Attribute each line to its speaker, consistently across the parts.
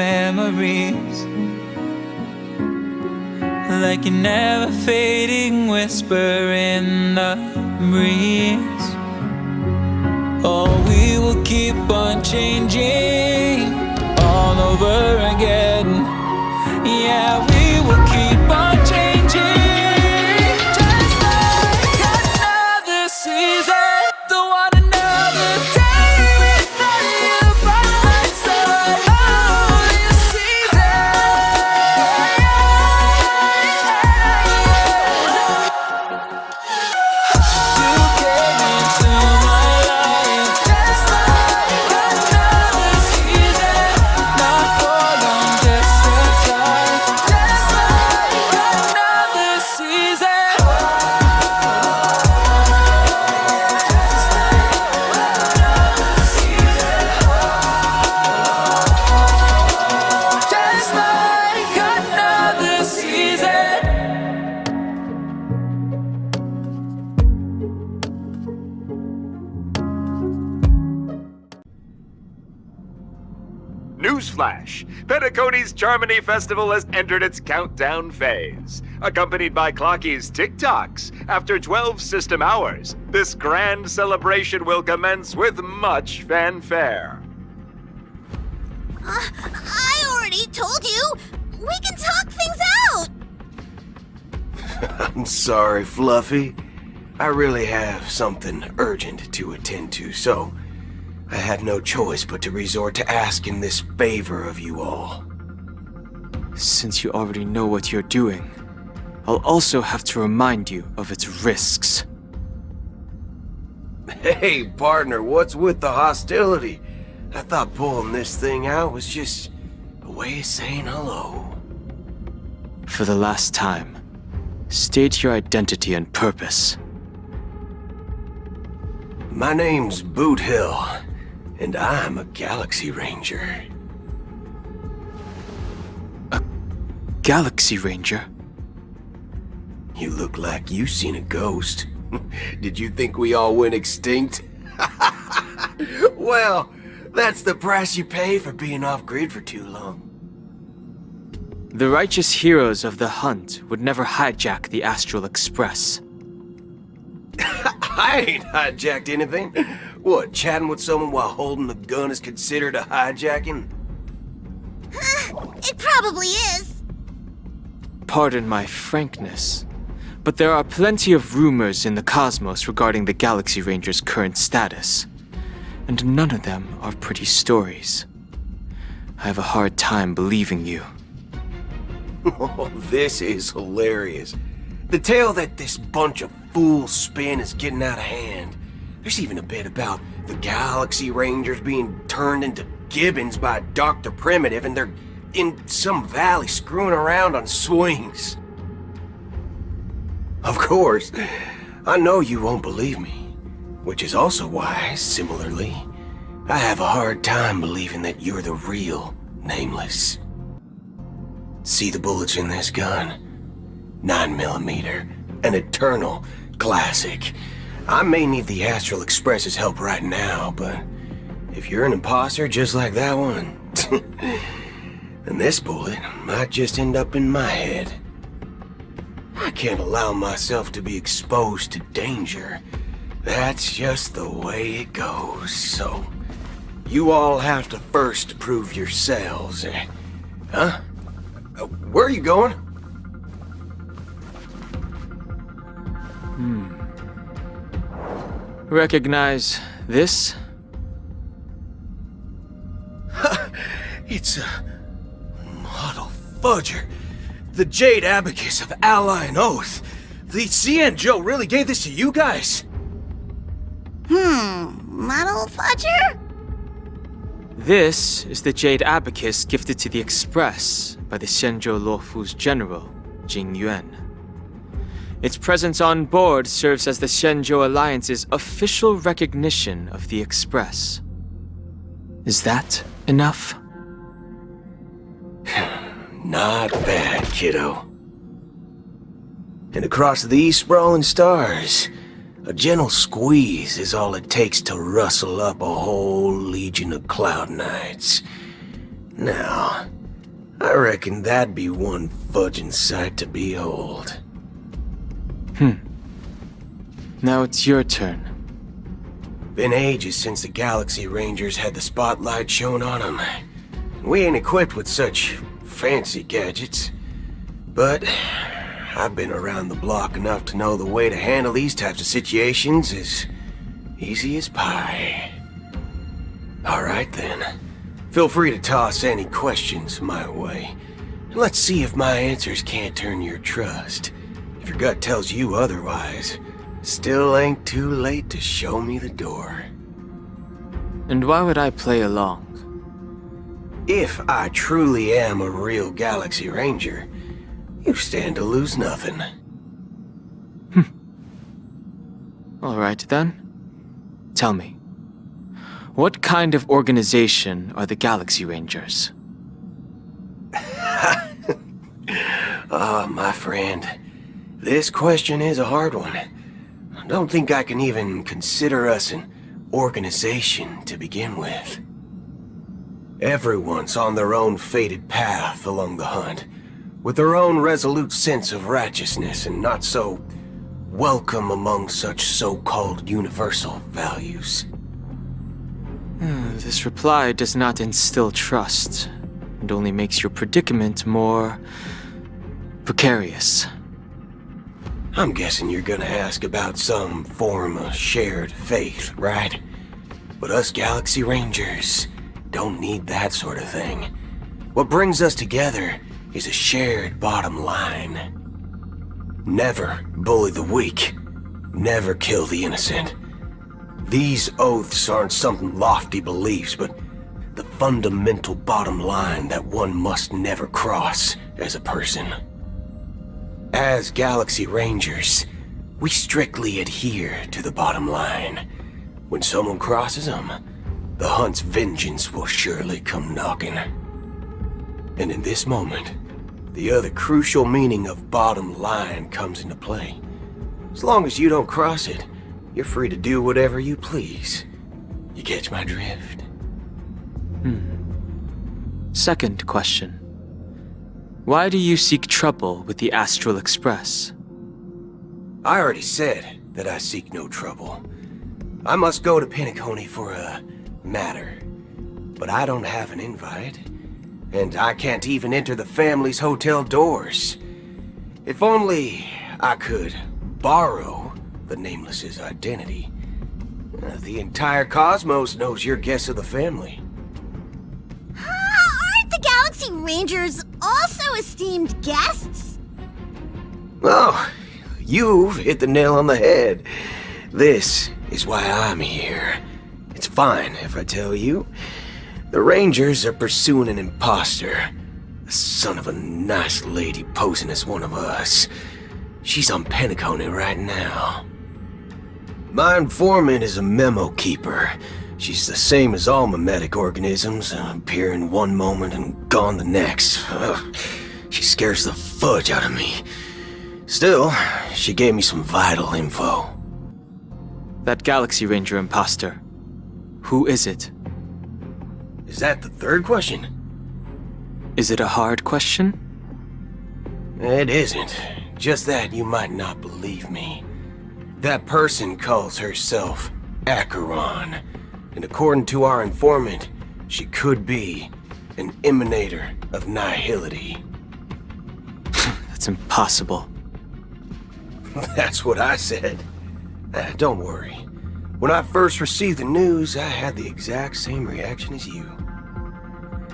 Speaker 1: memories, like a never fading whisper in the breeze. Oh, we will keep on changing all over again. Yeah, we will keep on changing, just like another season. Don't want another day without you by my side. Oh, this season. You came into my life just like another season. Not for long, just a time. Just like another season. Just like another season.
Speaker 2: Newsflash! Petticoat's Charmony Festival has entered its countdown phase. Accompanied by Clocky's TikToks, after 12 system hours, this grand celebration will commence with much fanfare.
Speaker 3: I already told you! We can talk things out!
Speaker 4: I'm sorry, Fluffy. I really have something urgent to attend to, so I had no choice but to resort to asking this favor of you all.
Speaker 5: Since you already know what you're doing, I'll also have to remind you of its risks.
Speaker 4: Hey, partner, what's with the hostility? I thought pulling this thing out was just a way of saying hello.
Speaker 5: For the last time, state your identity and purpose.
Speaker 4: My name's Boot Hill, and I'm a Galaxy Ranger.
Speaker 5: Galaxy Ranger?
Speaker 4: You look like you seen a ghost. Did you think we all went extinct? Well, that's the price you pay for being off-grid for too long.
Speaker 5: The righteous heroes of the hunt would never hijack the Astral Express.
Speaker 4: I ain't hijacked anything. What, chatting with someone while holding the gun is considered a hijacking?
Speaker 3: It probably is.
Speaker 5: Pardon my frankness, but there are plenty of rumors in the cosmos regarding the Galaxy Ranger's current status, and none of them are pretty stories. I have a hard time believing you.
Speaker 4: Oh, this is hilarious. The tale that this bunch of fools spin is getting out of hand. There's even a bit about the Galaxy Rangers being turned into gibbons by Dr. Primitive, and they're in some valley screwing around on swings. Of course, I know you won't believe me, which is also why, similarly, I have a hard time believing that you're the real Nameless. See the bullets in this gun? 9mm, an eternal classic. I may need the Astral Express's help right now, but if you're an imposter just like that one, then this bullet might just end up in my head. I can't allow myself to be exposed to danger. That's just the way it goes, so you all have to first prove yourselves. Huh? Where are you going?
Speaker 5: Recognize this?
Speaker 4: It's a model fudger. The Jade Abacus of Ally and Oath. The CN Joe really gave this to you guys?
Speaker 3: Model fudger?
Speaker 5: This is the Jade Abacus gifted to the Express by the Shenzhou Luofu's general, Jing Yuan. Its presence on board serves as the Shenzhou Alliance's official recognition of the Express. Is that enough?
Speaker 4: Not bad, kiddo. And across these sprawling stars, a gentle squeeze is all it takes to rustle up a whole legion of Cloud Knights. Now, I reckon that'd be one fudging sight to behold.
Speaker 5: Now it's your turn.
Speaker 4: Been ages since the Galaxy Rangers had the spotlight shown on them. We ain't equipped with such fancy gadgets. But I've been around the block enough to know the way to handle these types of situations is easy as pie. Alright then. Feel free to toss any questions my way. Let's see if my answers can't turn your trust. If your gut tells you otherwise, still ain't too late to show me the door.
Speaker 5: And why would I play along?
Speaker 4: If I truly am a real Galaxy Ranger, you stand to lose nothing.
Speaker 5: Alright then. Tell me, what kind of organization are the Galaxy Rangers?
Speaker 4: My friend, this question is a hard one. I don't think I can even consider us an organization to begin with. Everyone's on their own fated path along the hunt, with their own resolute sense of righteousness and not so welcome among such so-called universal values.
Speaker 5: This reply does not instill trust, and only makes your predicament more precarious.
Speaker 4: I'm guessing you're gonna ask about some form of shared faith, right? But us Galaxy Rangers don't need that sort of thing. What brings us together is a shared bottom line. Never bully the weak. Never kill the innocent. These oaths aren't some lofty beliefs, but the fundamental bottom line that one must never cross as a person. As Galaxy Rangers, we strictly adhere to the bottom line. When someone crosses them, the hunt's vengeance will surely come knocking. And in this moment, the other crucial meaning of bottom line comes into play. As long as you don't cross it, you're free to do whatever you please. You catch my drift?
Speaker 5: Second question. Why do you seek trouble with the Astral Express?
Speaker 4: I already said that I seek no trouble. I must go to Penacony for a matter. But I don't have an invite. And I can't even enter the family's hotel doors. If only I could borrow the Nameless's identity. The entire cosmos knows your guess of the family.
Speaker 3: Aren't the Galaxy Rangers also esteemed guests?
Speaker 4: Oh, you've hit the nail on the head. This is why I'm here. It's fine if I tell you. The Rangers are pursuing an imposter. The son of a nice lady posing as one of us. She's on Penacony right now. My informant is a memo keeper. She's the same as all mimetic organisms, appearing one moment and gone the next. Ugh, she scares the fudge out of me. Still, she gave me some vital info.
Speaker 5: That Galaxy Ranger imposter. Who is it?
Speaker 4: Is that the third question?
Speaker 5: Is it a hard question?
Speaker 4: It isn't. Just that you might not believe me. That person calls herself Acheron. And according to our informant, she could be an emanator of nihility.
Speaker 5: That's impossible.
Speaker 4: That's what I said. Don't worry. When I first received the news, I had the exact same reaction as you.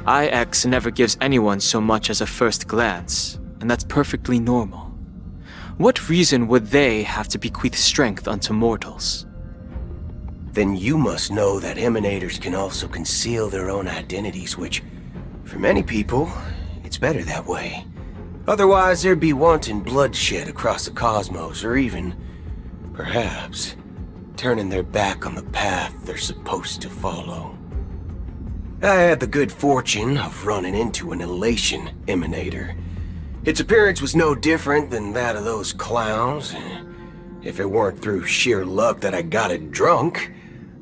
Speaker 5: IX never gives anyone so much as a first glance, and that's perfectly normal. What reason would they have to bequeath strength unto mortals?
Speaker 4: Then you must know that emanators can also conceal their own identities, which, for many people, it's better that way. Otherwise, there'd be wanton bloodshed across the cosmos, or even, perhaps, turning their back on the path they're supposed to follow. I had the good fortune of running into an elation emanator. Its appearance was no different than that of those clowns. If it weren't through sheer luck that I got it drunk,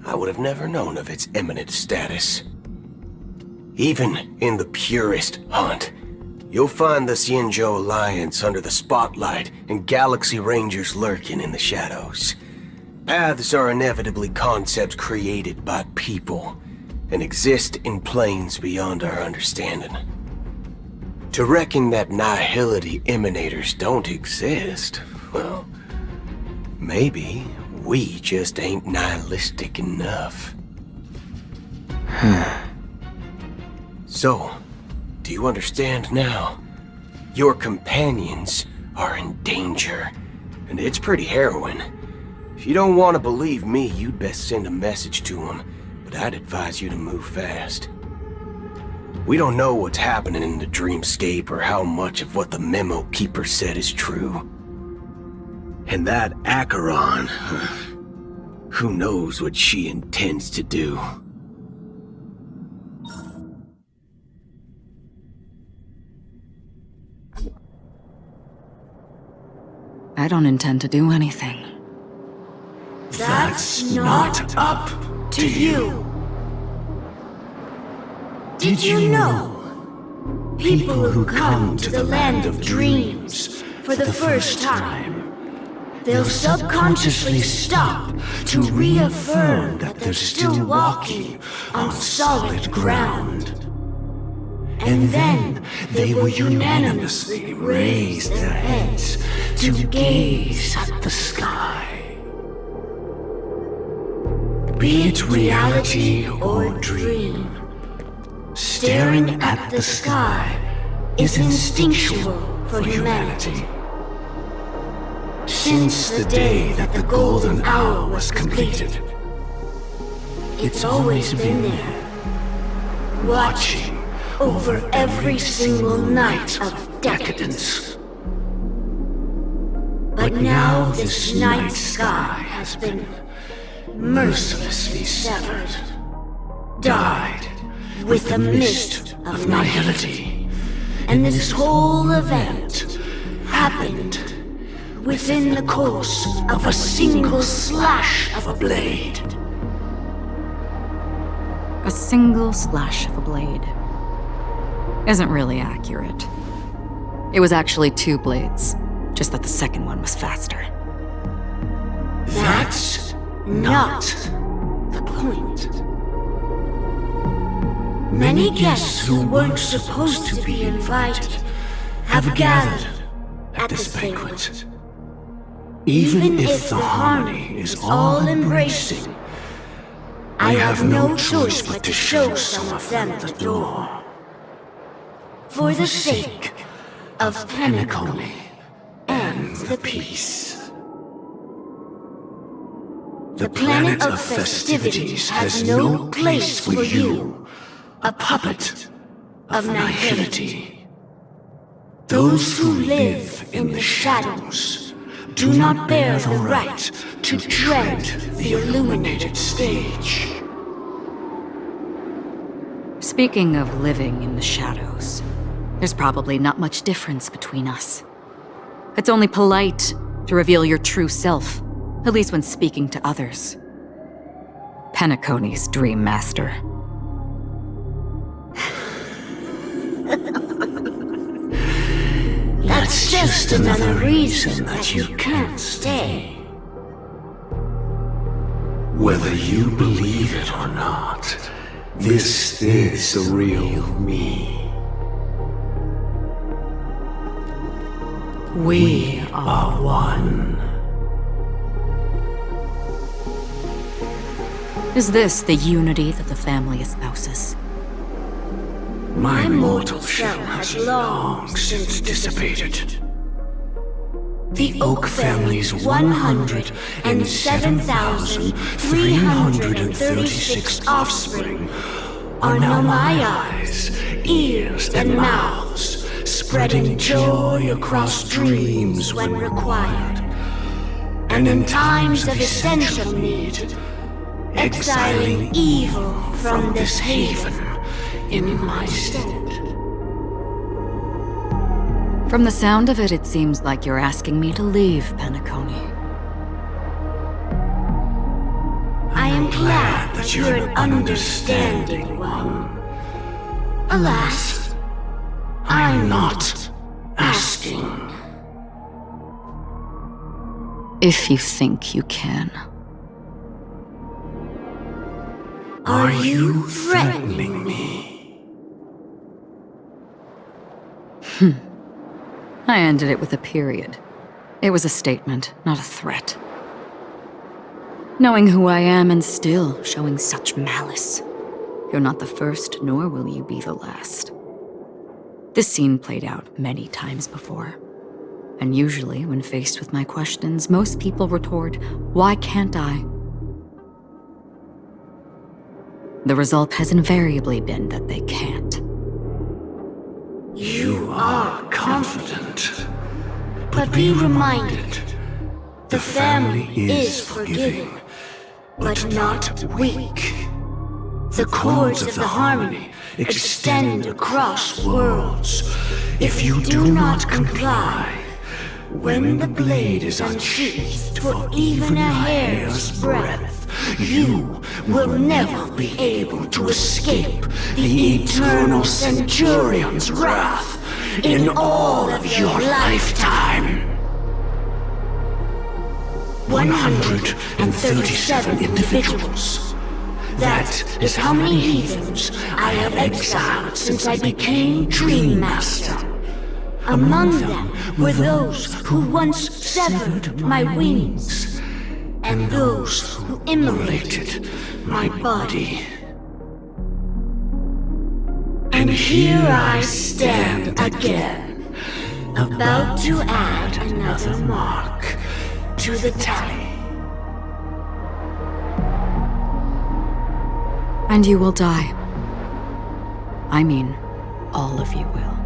Speaker 4: I would have never known of its eminent status. Even in the purest hunt, You'll find the Xianzhou Alliance under the spotlight and Galaxy Rangers lurking in the shadows. Paths are inevitably concepts created by people and exist in planes beyond our understanding. To reckon that nihility emanators don't exist, well, maybe we just ain't nihilistic enough. So, do you understand now? Your companions are in danger, and it's pretty harrowing. If you don't want to believe me, you'd best send a message to them, but I'd advise you to move fast. We don't know what's happening in the dreamscape or how much of what the memo keeper said is true. And that Acheron, who knows what she intends to do.
Speaker 6: I don't intend to do anything.
Speaker 7: That's not up to you. Did you know? People who come to the land of dreams for the first time, they'll subconsciously stop to reaffirm that they're still walking on solid ground. And then they will unanimously raise their heads to gaze at the sky. Be it reality or dream, staring at the sky is instinctual for humanity. Since the day that the golden hour was completed, it's always been there, watching over every single night of decadence. But now this night sky has been mercilessly severed, dyed with the mist of nihility. And this whole event happened within the course of a single slash of a blade.
Speaker 6: A single slash of a blade isn't really accurate. It was actually 2 blades, just that the second one was faster.
Speaker 7: That's not the point. Many guests who weren't supposed to be invited have gathered at this banquet. Even if the harmony is all-embracing, I have no choice but to show some of them the door. For the sake of Penacony and the peace. The planet of festivities has no place for you, a puppet of nihility. Those who live in the shadows do not bear the right to tread the illuminated stage.
Speaker 6: Speaking of living in the shadows, there's probably not much difference between us. It's only polite to reveal your true self, at least when speaking to others. Penacony's Dream Master.
Speaker 7: That's just another reason that you can't stay. Whether you believe it or not, this is the real me. We are one.
Speaker 6: Is this the unity that the family espouses?
Speaker 7: My mortal shell has long since dissipated. The Oak family's 107,336 offspring are now my eyes, ears, and mouths, spreading joy across dreams when required, and in times of essential need, exiling evil from this haven in my stead.
Speaker 6: From the sound of it, it seems like you're asking me to leave Penacony.
Speaker 7: I am glad that you're an understanding one. Alas, I'm not asking.
Speaker 6: If you think you can.
Speaker 7: Are you threatening me?
Speaker 6: I ended it with a period. It was a statement, not a threat. Knowing who I am and still showing such malice. You're not the first, nor will you be the last. This scene played out many times before. And usually, when faced with my questions, most people retort, "Why can't I?" The result has invariably been that they can't.
Speaker 7: You are confident. But be reminded, the family is forgiving, but not weak. The cords of the harmony extend across worlds. If you do not comply, when the blade is unsheathed for even a hair's breadth, you will never be able to escape the eternal Centurion's wrath in all of your lifetime. 137 individuals. That is how many heathens I have exiled since I became Dream Master. Among them were those who once severed my wings, and those who immolated my body. And here I stand again, about to add another mark to the tally.
Speaker 6: And you will die. I mean, all of you will.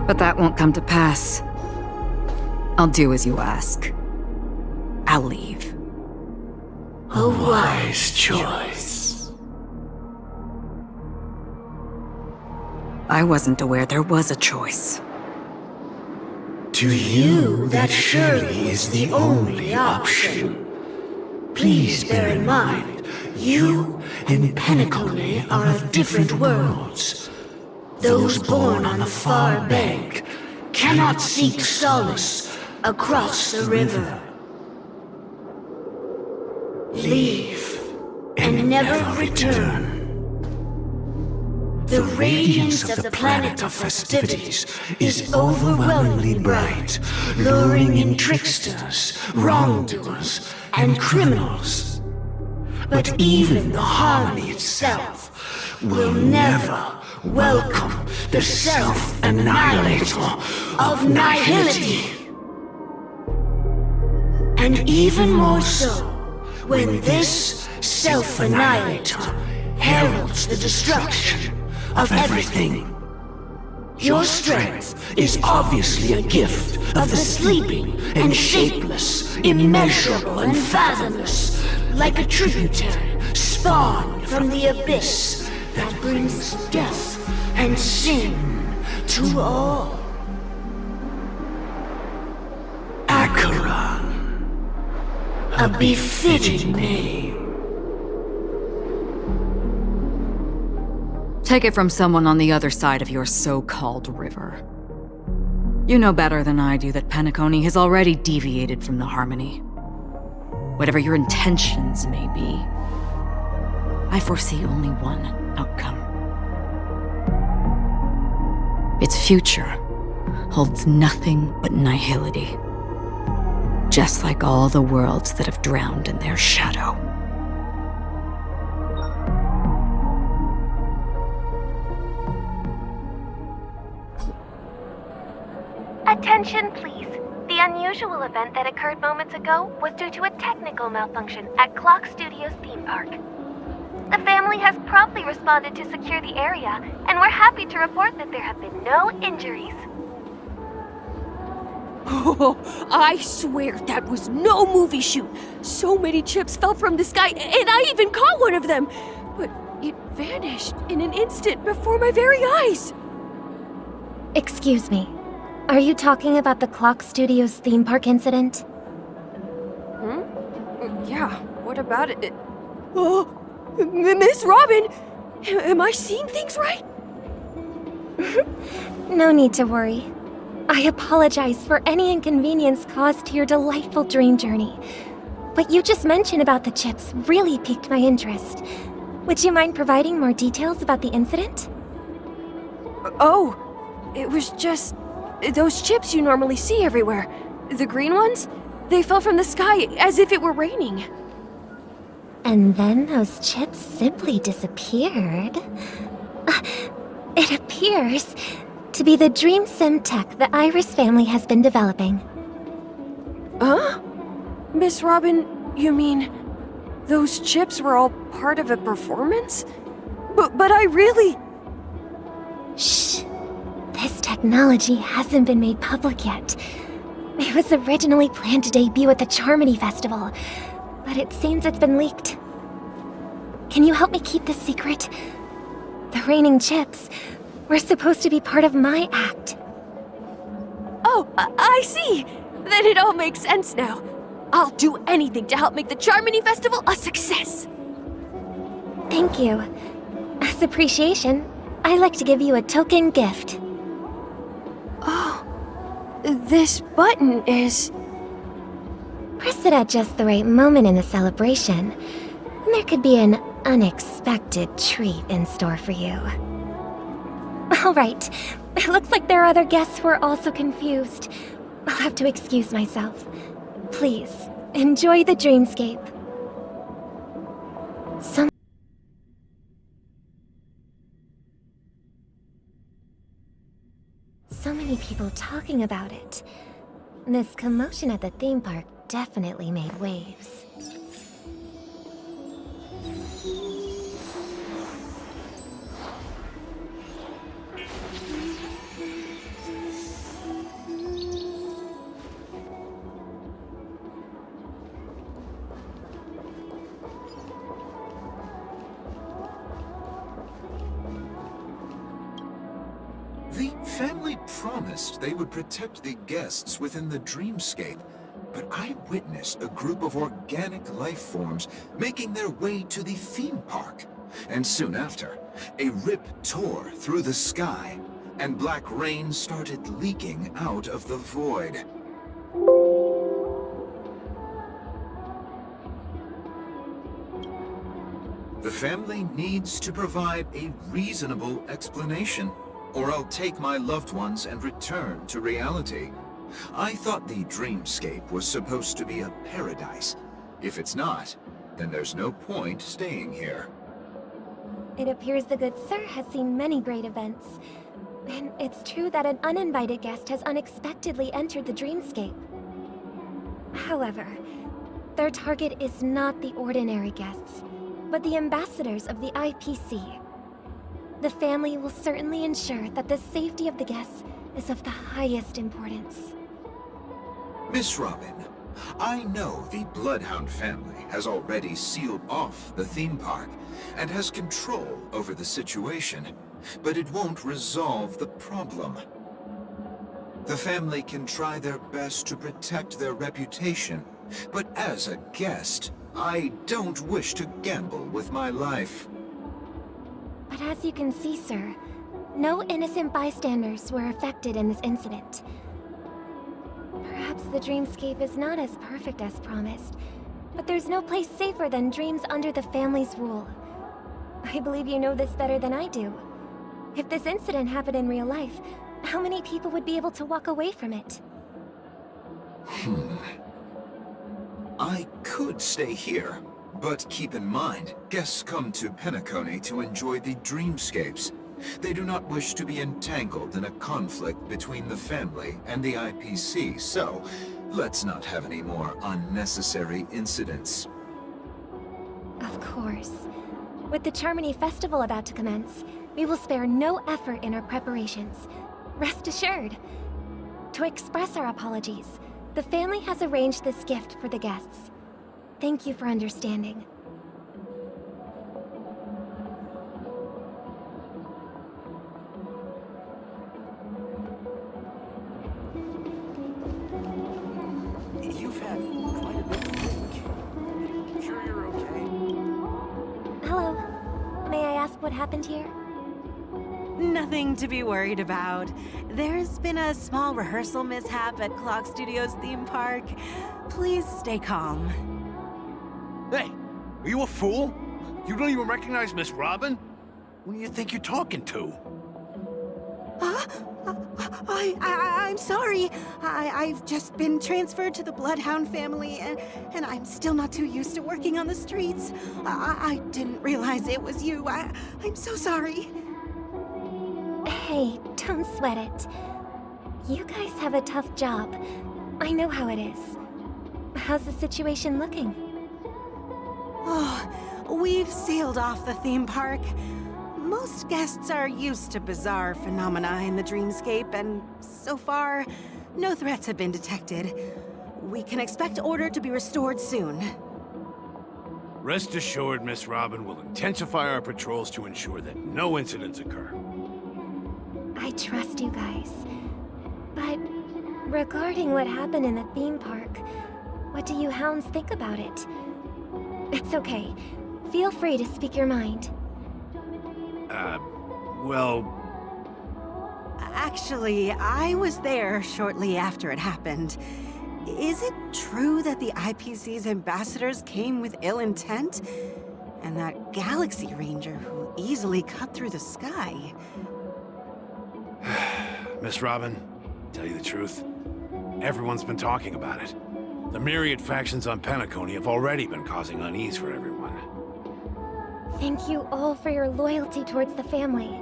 Speaker 6: But that won't come to pass. I'll do as you ask. I'll leave.
Speaker 7: A wise choice.
Speaker 6: I wasn't aware there was a choice.
Speaker 7: To you, that surely is the only option. Please bear in mind, you and Penacony are of different worlds. Those born on the far bank cannot seek solace across the river. Leave and never return. The radiance of the planet of festivities is overwhelmingly bright, luring in tricksters, wrongdoers, and criminals. But even the harmony itself will never welcome the self-annihilator of nihility. And even more so, when this self-annihilator heralds the destruction of everything. Your strength is obviously a gift of the sleeping and shapeless, immeasurable and fathomless, like a tributary spawned from the abyss that brings death and sin to all. Acheron, a befitting name.
Speaker 6: Take it from someone on the other side of your so-called river. You know better than I do that Penacony has already deviated from the harmony. Whatever your intentions may be, I foresee only one outcome. Its future holds nothing but nihility. Just like all the worlds that have drowned in their shadow.
Speaker 8: Attention, please. The unusual event that occurred moments ago was due to a technical malfunction at Clock Studios theme park. The family has promptly responded to secure the area, and we're happy to report that there have been no injuries.
Speaker 9: Oh, I swear that was no movie shoot. So many chips fell from the sky, and I even caught one of them. But it vanished in an instant before my very eyes.
Speaker 8: Excuse me. Are you talking about the Clock Studios theme park incident?
Speaker 9: Yeah, what about it? Oh, Miss Robin! Am I seeing things right?
Speaker 8: No need to worry. I apologize for any inconvenience caused to your delightful dream journey. What you just mentioned about the chips really piqued my interest. Would you mind providing more details about the incident?
Speaker 9: Oh, it was just those chips you normally see everywhere. The green ones? They fell from the sky as if it were raining.
Speaker 8: And then those chips simply disappeared. It appears to be the dream sim tech the Iris family has been developing.
Speaker 9: Huh? Miss Robin, you mean those chips were all part of a performance? But I really...
Speaker 8: Shh. This technology hasn't been made public yet. It was originally planned to debut at the Charmony Festival, but it seems it's been leaked. Can you help me keep this secret? The raining chips were supposed to be part of my act.
Speaker 9: Oh, I see! Then it all makes sense now. I'll do anything to help make the Charmony Festival a success!
Speaker 8: Thank you. As appreciation, I'd like to give you a token gift.
Speaker 9: Oh, this button is...
Speaker 8: Press it at just the right moment in the celebration. There could be an unexpected treat in store for you. All right. It looks like there are other guests who are also confused. I'll have to excuse myself. Please, enjoy the dreamscape. So many people talking about it. This commotion at the theme park definitely made waves.
Speaker 10: The family promised they would protect the guests within the dreamscape, but I witnessed a group of organic life forms making their way to the theme park. And soon after, a rip tore through the sky, and black rain started leaking out of the void. The family needs to provide a reasonable explanation, or I'll take my loved ones and return to reality. I thought the dreamscape was supposed to be a paradise. If it's not, then there's no point staying here.
Speaker 8: It appears the good sir has seen many great events. And it's true that an uninvited guest has unexpectedly entered the dreamscape. However, their target is not the ordinary guests, but the ambassadors of the IPC. The family will certainly ensure that the safety of the guests is of the highest importance.
Speaker 10: Miss Robin, I know the Bloodhound family has already sealed off the theme park and has control over the situation, but it won't resolve the problem. The family can try their best to protect their reputation, but as a guest, I don't wish to gamble with my life.
Speaker 8: But as you can see, sir, no innocent bystanders were affected in this incident. Perhaps the dreamscape is not as perfect as promised, but there's no place safer than dreams under the family's rule. I believe you know this better than I do. If this incident happened in real life, how many people would be able to walk away from it?
Speaker 10: I could stay here, but keep in mind, guests come to Penacony to enjoy the dreamscapes. They do not wish to be entangled in a conflict between the family and the IPC, so let's not have any more unnecessary incidents.
Speaker 8: Of course. With the Charmony Festival about to commence, we will spare no effort in our preparations. Rest assured. To express our apologies, the family has arranged this gift for the guests. Thank you for understanding.
Speaker 4: You've had quite a bit to drink.
Speaker 8: happened here?
Speaker 11: Nothing to be worried about. There's been a small rehearsal mishap at Clock Studios theme park. Please stay calm.
Speaker 12: Hey, are you a fool? You don't even recognize Miss Robin? Who do you think you're talking to?
Speaker 11: I'm sorry. I've just been transferred to the Bloodhound family, and I'm still not too used to working on the streets. I didn't realize it was you. I'm so sorry.
Speaker 8: Hey, don't sweat it. You guys have a tough job. I know how it is. How's the situation looking?
Speaker 11: Oh, we've sealed off the theme park. Most guests are used to bizarre phenomena in the dreamscape, and so far, no threats have been detected. We can expect order to be restored soon.
Speaker 12: Rest assured, Miss Robin will intensify our patrols to ensure that no incidents occur.
Speaker 8: I trust you guys. But regarding what happened in the theme park, what do you hounds think about it? It's okay. Feel free to speak your mind.
Speaker 12: Well...
Speaker 11: Actually, I was there shortly after it happened. Is it true that the IPC's ambassadors came with ill intent? And that Galaxy Ranger who easily cut through the sky?
Speaker 12: Miss Robin, tell you the truth, everyone's been talking about it. The myriad factions on Penacony have already been causing unease for everyone.
Speaker 8: Thank you all for your loyalty towards the family.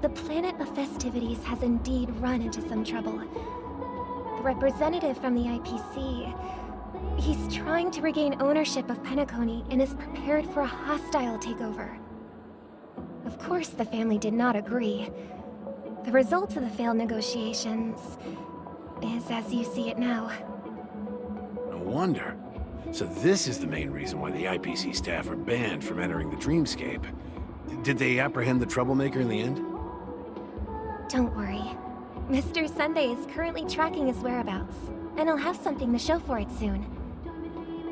Speaker 8: The planet of festivities has indeed run into some trouble. The representative from the IPC, he's trying to regain ownership of Penacony and is prepared for a hostile takeover. Of course, the family did not agree. The result of the failed negotiations is as you see it now.
Speaker 12: No wonder. So this is the main reason why the IPC staff are banned from entering the dreamscape. Did they apprehend the troublemaker in the end?
Speaker 8: Don't worry. Mr. Sunday is currently tracking his whereabouts, and he'll have something to show for it soon.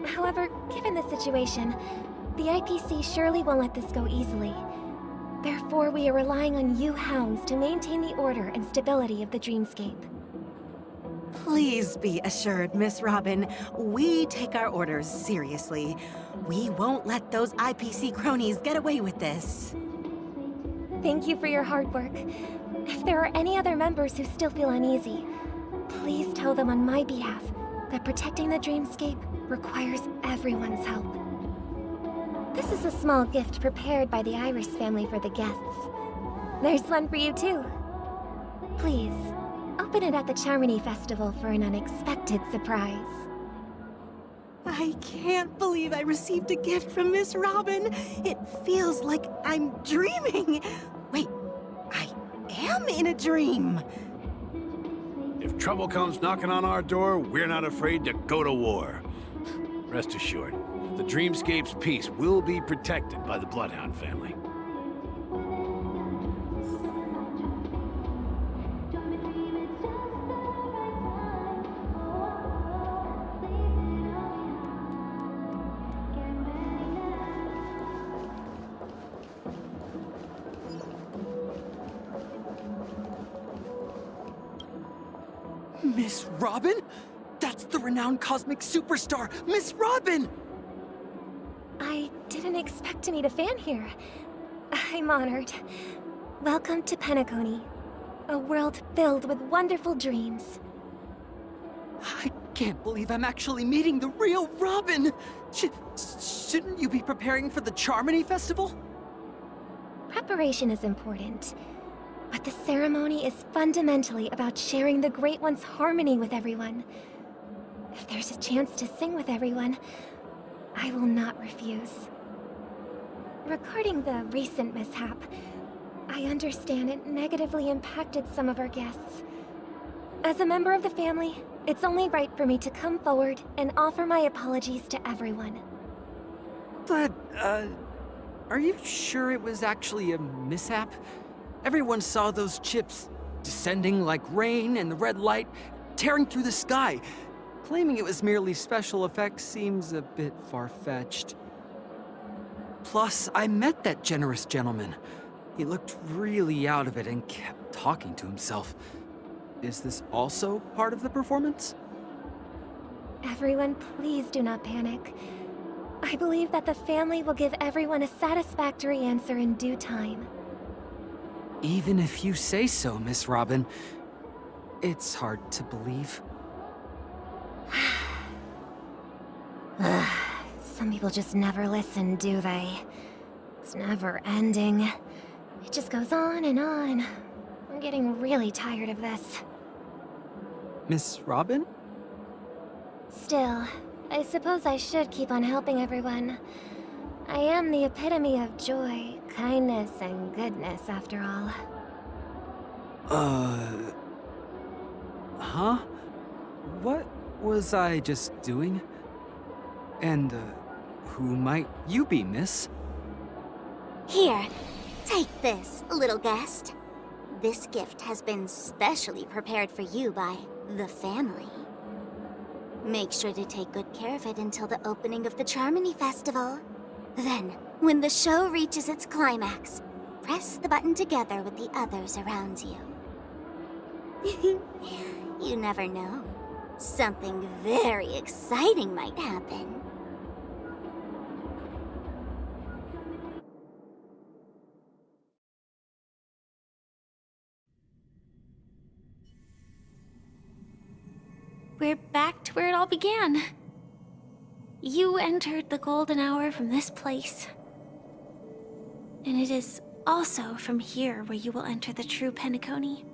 Speaker 8: However, given the situation, the IPC surely won't let this go easily. Therefore, we are relying on you hounds to maintain the order and stability of the dreamscape.
Speaker 11: Please be assured, Miss Robin, we take our orders seriously. We won't let those IPC cronies get away with this.
Speaker 8: Thank you for your hard work. If there are any other members who still feel uneasy, please tell them on my behalf that protecting the dreamscape requires everyone's help. This is a small gift prepared by the Iris family for the guests. There's one for you too. Please, open it at the Charmony Festival for an unexpected surprise.
Speaker 11: I can't believe I received a gift from Miss Robin. It feels like I'm dreaming. Wait, I am in a dream.
Speaker 12: If trouble comes knocking on our door, we're not afraid to go to war. Rest assured, the dreamscape's peace will be protected by the Bloodhound family.
Speaker 1: Miss Robin? That's the renowned cosmic superstar, Miss Robin!
Speaker 8: I didn't expect to meet a fan here. I'm honored. Welcome to Penacony, a world filled with wonderful dreams.
Speaker 1: I can't believe I'm actually meeting the real Robin! Shouldn't you be preparing for the Charmony Festival?
Speaker 8: Preparation is important, but the ceremony is fundamentally about sharing the Great One's harmony with everyone. If there's a chance to sing with everyone, I will not refuse. Regarding the recent mishap, I understand it negatively impacted some of our guests. As a member of the family, it's only right for me to come forward and offer my apologies to everyone.
Speaker 1: But, are you sure it was actually a mishap? Everyone saw those chips descending like rain and the red light tearing through the sky. Claiming it was merely special effects seems a bit far-fetched. Plus, I met that generous gentleman. He looked really out of it and kept talking to himself. Is this also part of the performance?
Speaker 8: Everyone, please do not panic. I believe that the family will give everyone a satisfactory answer in due time.
Speaker 1: Even if you say so, Miss Robin, it's hard to believe.
Speaker 8: Some people just never listen, do they? It's never ending. It just goes on and on. I'm getting really tired of this.
Speaker 1: Miss Robin?
Speaker 8: Still, I suppose I should keep on helping everyone. I am the epitome of joy, kindness, and goodness, after all.
Speaker 1: Huh? What was I just doing? And, who might you be, miss?
Speaker 3: Here, take this, little guest. This gift has been specially prepared for you by the family. Make sure to take good care of it until the opening of the Charmony Festival. Then, when the show reaches its climax, press the button together with the others around you. You never know. Something very exciting might happen.
Speaker 13: We're back to where it all began. You entered the golden hour from this place. And it is also from here where you will enter the true Penacony.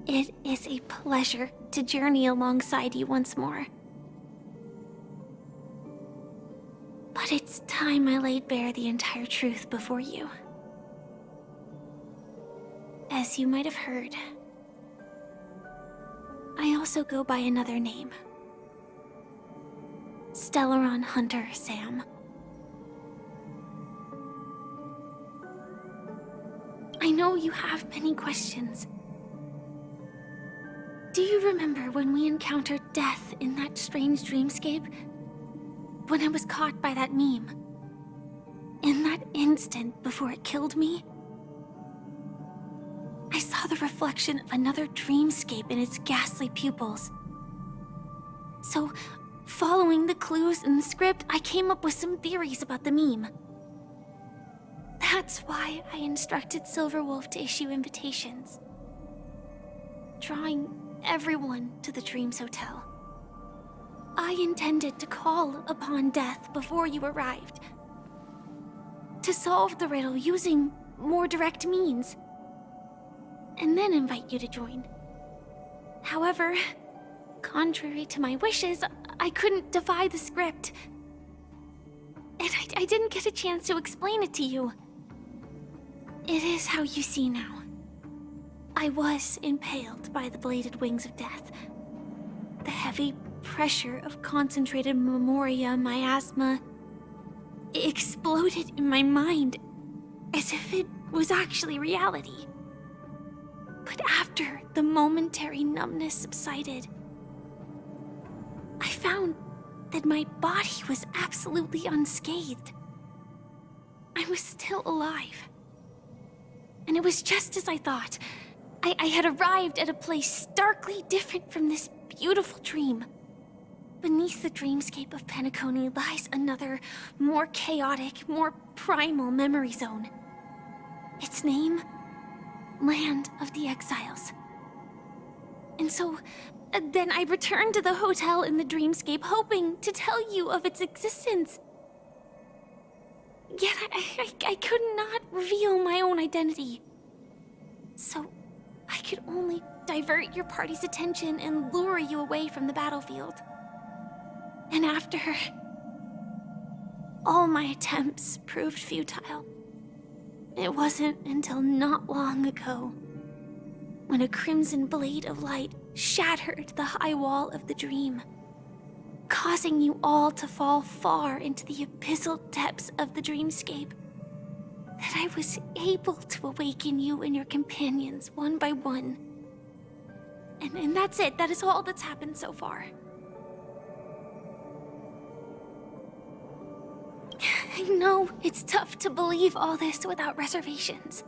Speaker 13: It is a pleasure to journey alongside you once more. But it's time I laid bare the entire truth before you. As you might have heard, I also go by another name. Stellaron Hunter Sam. I know you have many questions. Do you remember when we encountered death in that strange dreamscape? When I was caught by that meme? In that instant before it killed me? I saw the reflection of another dreamscape in its ghastly pupils. So, following the clues in the script, I came up with some theories about the meme. That's why I instructed Silverwolf to issue invitations, drawing everyone to the Dreams Hotel. I intended to call upon death before you arrived, to solve the riddle using more direct means, and then invite you to join. However, contrary to my wishes, I couldn't defy the script. And I didn't get a chance to explain it to you. It is how you see now. I was impaled by the bladed wings of death. The heavy pressure of concentrated memoria miasma exploded in my mind as if it was actually reality. But after the momentary numbness subsided, I found that my body was absolutely unscathed. I was still alive. And it was just as I thought. I had arrived at a place starkly different from this beautiful dream. Beneath the dreamscape of Penacony lies another, more chaotic, more primal memory zone. Its name? Land of the Exiles. And so, then I returned to the hotel in the dreamscape, hoping to tell you of its existence. Yet I could not reveal my own identity. So, I could only divert your party's attention and lure you away from the battlefield. And after all my attempts proved futile, it wasn't until not long ago when a crimson blade of light shattered the high wall of the dream, causing you all to fall far into the abyssal depths of the dreamscape, that I was able to awaken you and your companions one by one. And that's it. That is all that's happened so far. I know it's tough to believe all this without reservations.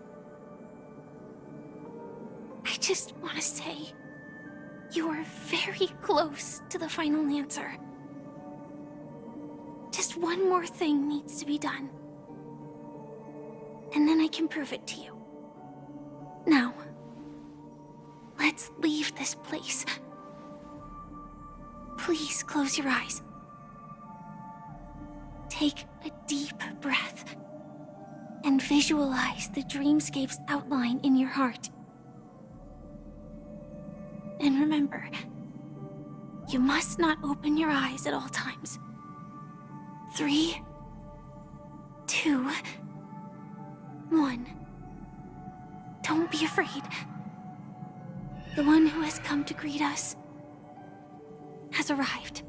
Speaker 13: I just want to say, you are very close to the final answer. Just one more thing needs to be done. And then I can prove it to you. Now, let's leave this place. Please close your eyes. Take a deep breath and visualize the dreamscape's outline in your heart. And remember, you must not open your eyes at all times. 3, 2, 1. Don't be afraid. The one who has come to greet us has arrived.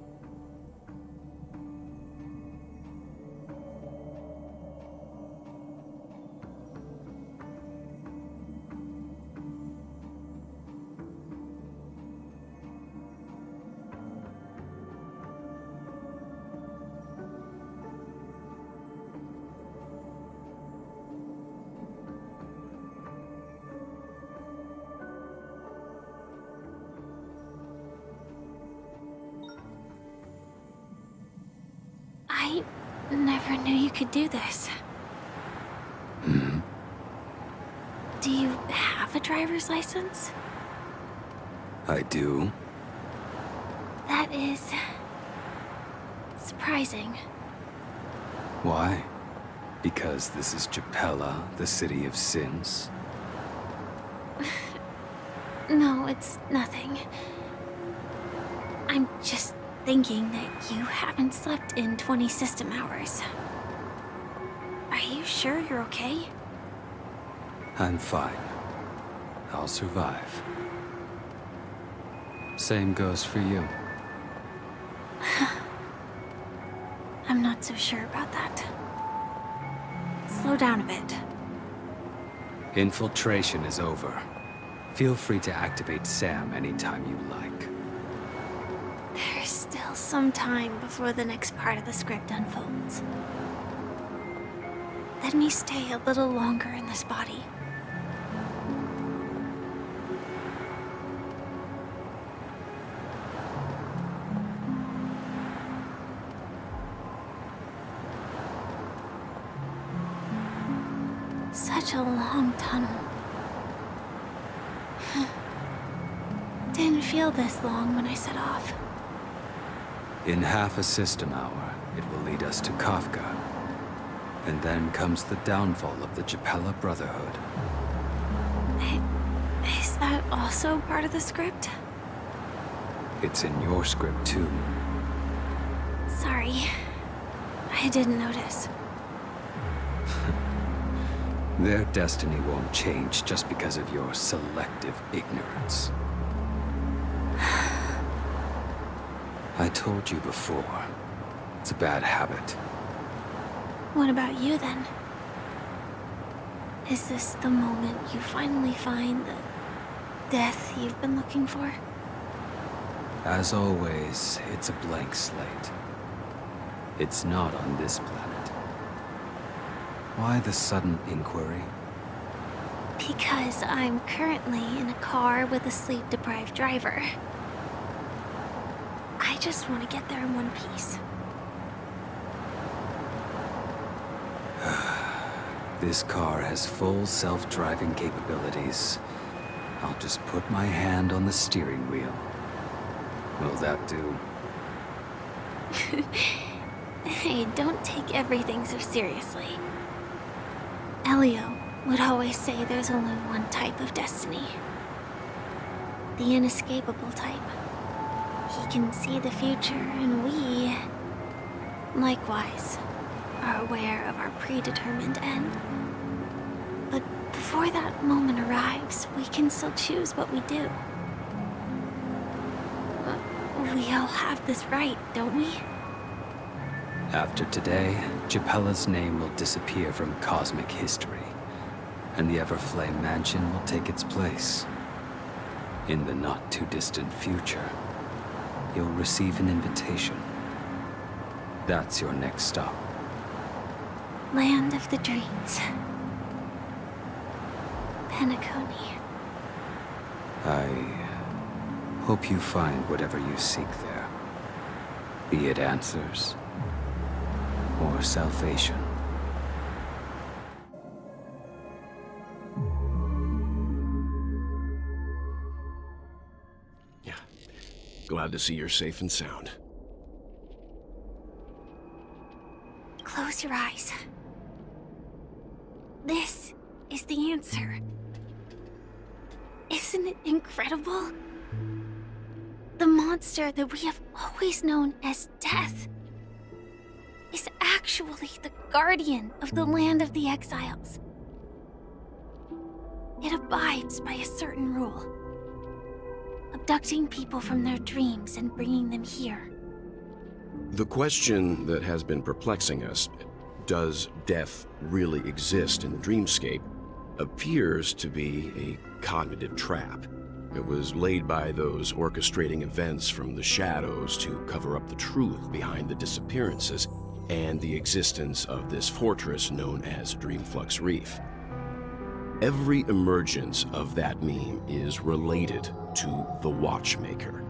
Speaker 13: I never knew you could do this. Do you have a driver's license?
Speaker 14: I do.
Speaker 13: That is surprising.
Speaker 14: Why? Because this is Japella, the city of sins?
Speaker 13: No, it's nothing. I'm just thinking that you haven't slept in 20 system hours. Are you sure you're okay?
Speaker 14: I'm fine. I'll survive. Same goes for you.
Speaker 13: I'm not so sure about that. Slow down a bit.
Speaker 14: Infiltration is over. Feel free to activate Sam anytime you like.
Speaker 13: There's still some time before the next part of the script unfolds. Let me stay a little longer in this body. Such a long tunnel. Didn't feel this long when I set off.
Speaker 14: In half a system hour, it will lead us to Kafka. And then comes the downfall of the Japella Brotherhood.
Speaker 13: Is that also part of the script?
Speaker 14: It's in your script too.
Speaker 13: Sorry. I didn't notice.
Speaker 14: Their destiny won't change just because of your selective ignorance. I told you before, it's a bad habit.
Speaker 13: What about you then? Is this the moment you finally find the death you've been looking for?
Speaker 14: As always, it's a blank slate. It's not on this planet. Why the sudden inquiry?
Speaker 13: Because I'm currently in a car with a sleep-deprived driver. I just want to get there in one piece.
Speaker 14: This car has full self-driving capabilities. I'll just put my hand on the steering wheel. Will that do?
Speaker 13: Hey, don't take everything so seriously. Elio would always say there's only one type of destiny. The inescapable type. He can see the future, and we, likewise, are aware of our predetermined end. But before that moment arrives, we can still choose what we do. We all have this right, don't we?
Speaker 14: After today, Japella's name will disappear from cosmic history, and the Everflame Mansion will take its place. In the not-too-distant future, you'll receive an invitation. That's your next stop.
Speaker 13: Land of the dreams. Penacony.
Speaker 14: I hope you find whatever you seek there. Be it answers or salvation.
Speaker 15: Yeah. Glad to see you're safe and sound.
Speaker 13: Close your eyes. This is the answer. Isn't it incredible? The monster that we have always known as Death is actually the guardian of the land of the exiles. It abides by a certain rule, abducting people from their dreams and bringing them here.
Speaker 15: The question that has been perplexing us, does death really exist in the dreamscape, appears to be a cognitive trap. It was laid by those orchestrating events from the shadows to cover up the truth behind the disappearances and the existence of this fortress known as Dreamflux Reef. Every emergence of that meme is related to the Watchmaker.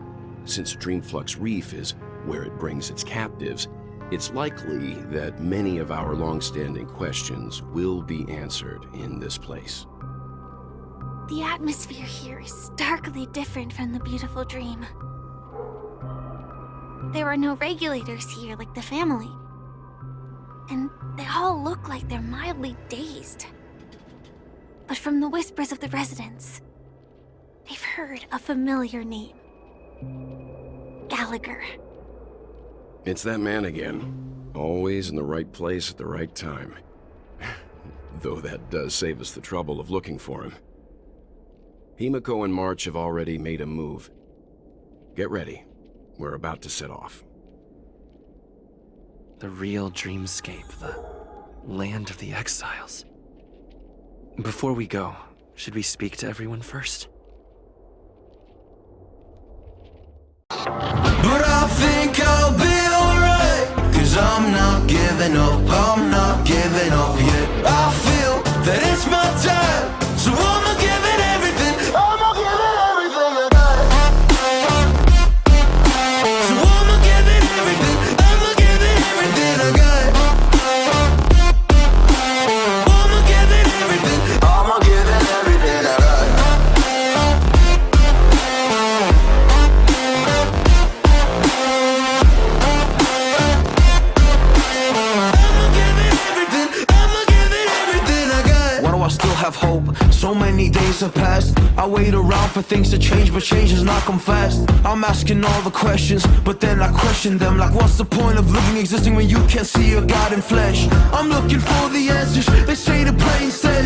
Speaker 15: Since Dreamflux Reef is where it brings its captives, it's likely that many of our long-standing questions will be answered in this place.
Speaker 13: The atmosphere here is starkly different from the beautiful dream. There are no regulators here like the family. And they all look like they're mildly dazed. But from the whispers of the residents, they've heard a familiar name. Gallagher.
Speaker 15: It's that man again. Always in the right place at the right time. Though that does save us the trouble of looking for him. Himiko and March have already made a move. Get ready. We're about to set off.
Speaker 16: The real dreamscape, the land of the exiles. Before we go, should we speak to everyone first?
Speaker 7: But I think I'll be alright, 'cause I'm not giving up, I'm not giving up yet. I feel that it's my time, so I'ma give it everything, I'ma give it everything I got. So I'ma give it everything, I'ma give it everything I got. I'ma give it everything, I'ma give it everything I got. I still have hope. So many days have passed. I wait around for things to change, but change has not come fast. I'm asking all the questions, but then I question them. Like, what's the point of living, existing when you can't see your God in flesh? I'm looking for the answers, they say to pray instead.